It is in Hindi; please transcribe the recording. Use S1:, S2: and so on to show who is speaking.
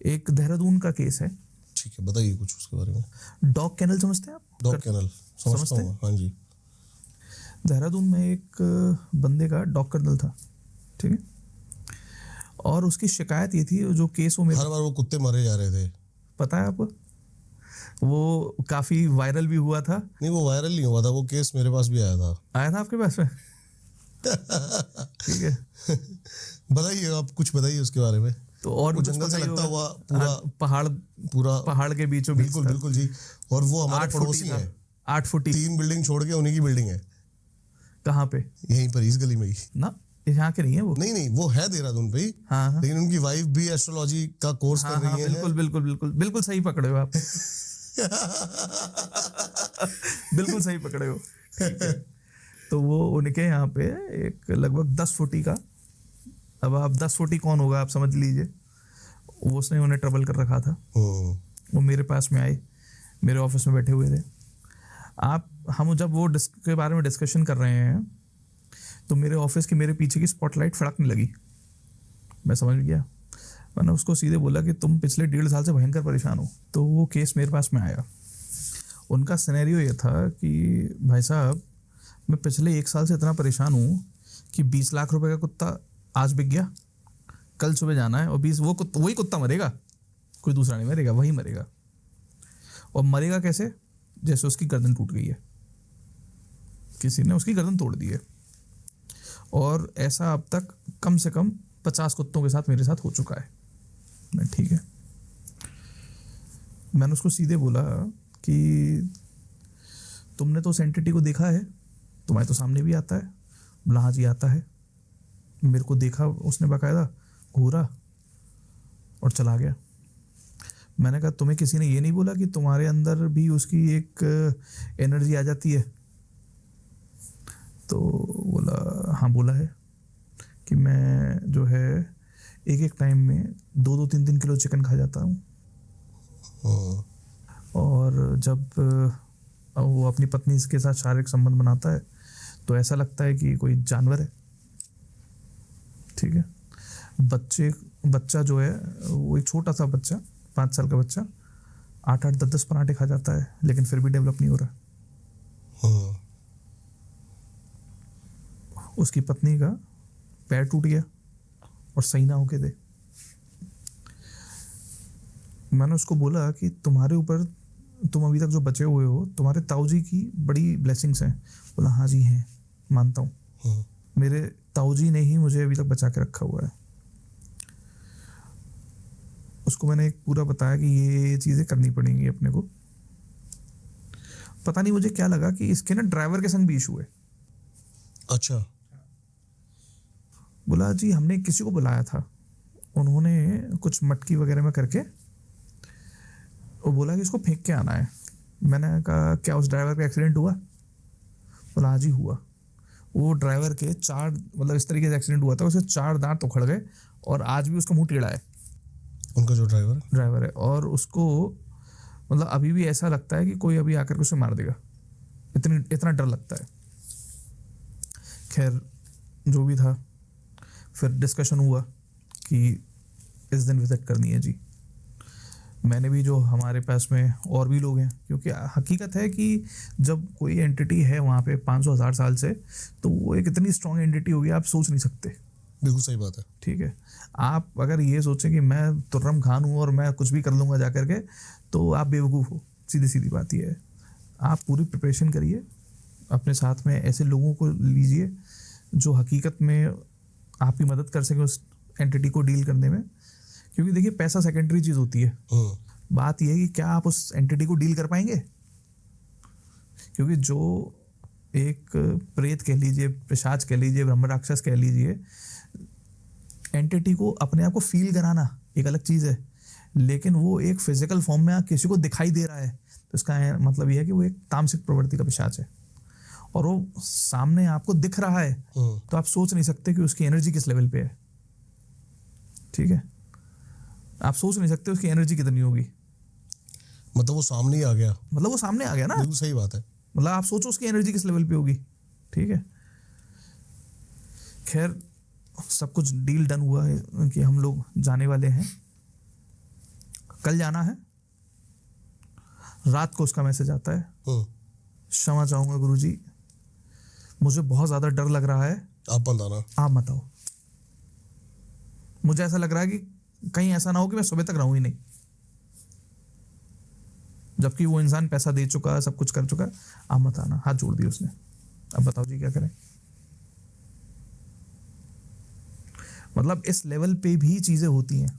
S1: एक देहरादून का केस है।
S2: ठीक है, बताइए कुछ उसके बारे में।
S1: डॉग कैनल समझते हैं आप?
S2: डॉग कैनल समझता हूँ, हाँ जी।
S1: देहरादून में एक बंदे का डॉग कैनल था, ठीक है, और उसकी शिकायत ये थी, जो केस वो मेरे,
S2: हर बार वो कुत्ते मारे जा रहे थे।
S1: पता है आपको? वो काफी वायरल भी हुआ था।
S2: नहीं, वो वायरल नहीं हुआ था, वो केस मेरे पास भी आया था।
S1: आया था आपके पास में? ठीक है,
S2: बताइए, आप कुछ बताइए उसके बारे में।
S1: तो और
S2: वो
S1: भी कुछ
S2: जंगल
S1: पता
S2: से
S1: ही
S2: लगता
S1: होगा।
S2: हुआ पूरा पूरा
S1: पहाड़ के बीचों बीच
S2: बिल्कुल
S1: था।
S2: बिल्कुल जी। और वो हमारे
S1: 8 फुटी
S2: पड़ोसी
S1: था,
S2: हैं।
S1: 8 फुटी।
S2: 3 बिल्डिंग छोड़ के उन्हीं की बिल्डिंग है।
S1: कहाँ पे?
S2: यहीं पर, इस गली में ही।
S1: ना, यहाँ के नहीं है वो।
S2: नहीं नहीं, वो है देहरादून पे ही।
S1: हाँ हाँ
S2: लेकिन उनकी वाइफ भी एस्ट्रोलॉजी का कोर्स कर
S1: हाँ
S2: रही
S1: हाँ,
S2: है।
S1: बिल्कुल बिल्कुल बिल्कुल बिल्कुल सही पकड़े हो आप। बिल्कुल सही पकड़े हो, ठीक है। तो वो उनके यहाँ पे एक लगभग 10 फुटी का, अब आप 10 फुटी कौन होगा आप समझ लीजिए, वो उसने उन्हें ट्रबल कर रखा था। वो मेरे पास में आए, मेरे ऑफिस में बैठे हुए थे। हम जब वो के बारे में डिस्कशन कर रहे हैं, तो मेरे ऑफिस की मेरे पीछे की स्पॉटलाइट फड़कने लगी। मैं समझ गया। मैंने उसको सीधे बोला कि तुम पिछले 1.5 साल से भयंकर परेशान हो। तो वो केस मेरे पास में आया। उनका सिनेरियो ये था कि भाई साहब, मैं पिछले 1 साल से इतना परेशान हूँ कि 20 लाख रुपए का कुत्ता आज बिक गया, कल सुबह जाना है, और 20 वही कुत्ता मरेगा, कोई दूसरा नहीं मरेगा, वही मरेगा। और मरेगा कैसे? जैसे उसकी गर्दन टूट गई है, किसी ने उसकी गर्दन तोड़ दी है। और ऐसा अब तक कम से कम 50 कुत्तों के साथ मेरे साथ हो चुका है। मैं ठीक है। मैंने उसको सीधे बोला कि तुमने तो उस एंटिटी को देखा है, तुम्हारे तो सामने भी आता है। बोला हाँ जी आता है, मेरे को देखा उसने बाकायदा, घूरा और चला गया। मैंने कहा तुम्हें किसी ने ये नहीं बोला कि तुम्हारे अंदर भी उसकी एक एनर्जी आ जाती है? तो बोला हाँ बोला है कि मैं जो है एक एक टाइम में 2-2 3-3 किलो चिकन खा जाता हूँ। और जब वो अपनी पत्नी के साथ शारीरिक संबंध बनाता है तो ऐसा लगता है कि कोई जानवर है, ठीक है। बच्चा जो है वो एक छोटा सा बच्चा, 5 साल का बच्चा 8-8 10-10 पराठे खा जाता है, लेकिन फिर भी डेवलप नहीं हो रहा। उसकी पत्नी का पैर टूट गया और सही ना होके दे। मैंने उसको बोला कि तुम्हारे ऊपर, तुम अभी तक जो बचे हुए हो, तुम्हारे ताऊजी की बड़ी ब्लेसिंग्स हैं। बोला हाँ जी हैं, मानता हूँ, मेरे ताऊजी ने ही मुझे अभी तक बचा के रखा हुआ है। उसको मैंने एक पूरा बताया कि ये चीज़ें करनी पड़ेंगी अपने को। पता नहीं मुझे क्या लगा कि इसके ना ड्राइवर के संग भी इशू है।
S2: अच्छा।
S1: बोला जी हमने किसी को बुलाया था, उन्होंने कुछ मटकी वगैरह में करके वो बोला कि इसको फेंक के आना है। मैंने कहा क्या उस ड्राइवर का एक्सीडेंट हुआ? बोला आज ही हुआ। वो ड्राइवर के 4, मतलब इस तरीके से एक्सीडेंट हुआ था, उसे 4 दांत उखड़ गए और आज भी उसका मुंह टेढ़ा है।
S2: उनका जो ड्राइवर है,
S1: और उसको मतलब अभी भी ऐसा लगता है कि कोई अभी आकर के उसे मार देगा, इतना डर लगता है। खैर जो भी था, फिर डिस्कशन हुआ कि इस दिन विजिट करनी है जी। मैंने भी, जो हमारे पास में और भी लोग हैं, क्योंकि हकीकत है कि जब कोई एंटिटी है वहाँ पे 500-1000 साल से, तो वो एक इतनी स्ट्रॉन्ग एंटिटी होगी आप सोच नहीं सकते।
S2: बिल्कुल सही बात है।
S1: ठीक है, आप अगर ये सोचें कि मैं तुर्रम खान हूँ और मैं कुछ भी कर लूँगा जा करके, तो आप बेवकूफ़ हो। सीधी सीधी बात ये है, आप पूरी प्रिपरेशन करिए, अपने साथ में ऐसे लोगों को लीजिए जो हकीकत में आपकी मदद कर सके उस एंटिटी को डील करने में। क्योंकि देखिए पैसा सेकेंडरी चीज़ होती है, बात यह है कि क्या आप उस एंटिटी को डील कर पाएंगे। क्योंकि जो एक प्रेत कह लीजिए, पिशाच कह लीजिए, ब्रह्म राक्षस कह लीजिए, एंटिटी को अपने आप को फील कराना एक अलग चीज़ है, लेकिन वो एक फिजिकल फॉर्म में किसी को दिखाई दे रहा है, तो इसका मतलब यह है कि वो एक तामसिक प्रवृत्ति का पिशाच है और वो सामने आपको दिख रहा है, तो आप सोच नहीं सकते कि उसकी एनर्जी किस लेवल पे है। ठीक है, आप सोच नहीं सकते उसकी एनर्जी कितनी होगी।
S2: मतलब वो सामने ही आ गया,
S1: मतलब वो सामने आ गया ना।
S2: बिल्कुल सही बात है।
S1: मतलब आप सोचो उसकी एनर्जी किस लेवल पे होगी। ठीक है, खैर सब कुछ डील डन हुआ है कि हम लोग जाने वाले हैं। कल जाना है, रात को उसका मैसेज आता है, क्षमा चाहूंगा गुरुजी, मुझे बहुत ज्यादा डर लग रहा है,
S2: आप बताना।
S1: आप मत आओ, मुझे ऐसा लग रहा है कि कहीं ऐसा ना हो कि मैं सुबह तक रहूं ही नहीं, जबकि वो इंसान पैसा दे चुका है, सब कुछ कर चुका है, आप मत आना। हाथ जोड़ दिए उसने। अब बताओ जी क्या करें। मतलब इस लेवल पे भी चीजें होती हैं।